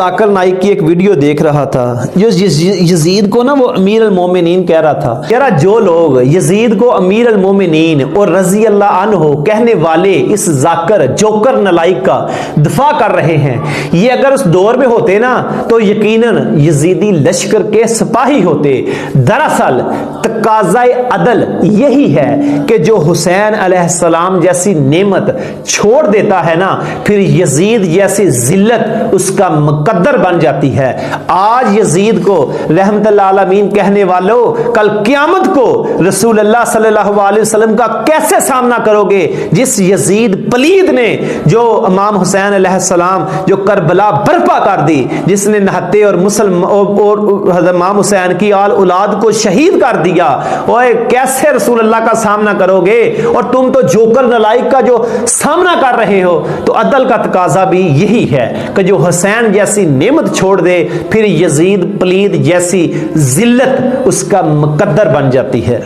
ذاکر نائک کی ایک ویڈیو دیکھ رہا تھا جو یزید کو نا وہ امیر المومنین کہہ رہا تھا. کہہ رہا جو لوگ یزید کو امیر المومنین اور رضی اللہ عنہ کہنے والے اس ذاکر جوکر نلائک کا دفاع کر رہے ہیں، یہ اگر اس دور میں ہوتے نا تو یقیناً یزیدی لشکر کے سپاہی ہوتے. دراصل تقاضۂ عدل یہی ہے کہ جو حسین علیہ السلام جیسی نعمت چھوڑ دیتا ہے نا پھر یزید جیسی ذلت اس کا مقدر بن جاتی ہے. آج یزید کو رحمت اللہ عالمین کہنے والوں کل قیامت کو رسول اللہ صلی اللہ علیہ وسلم کا کیسے سامنا کرو گے جس یزید پلید نے جو امام حسین علیہ السلام جو کربلا برپا کر دی، جس نے نہتے اور امام حسین کی آل اولاد کو شہید کر دیا. اوے کیسے رسول اللہ کا سامنا کرو گے؟ اور تم تو جوکر نلائک کا جو سامنا کر رہے ہو. تو عدل کا تقاضا بھی یہی ہے کہ جو حسین جیسی نعمت چھوڑ دے پھر یزید پلید جیسی ذلت اس کا مقدر بن جاتی ہے.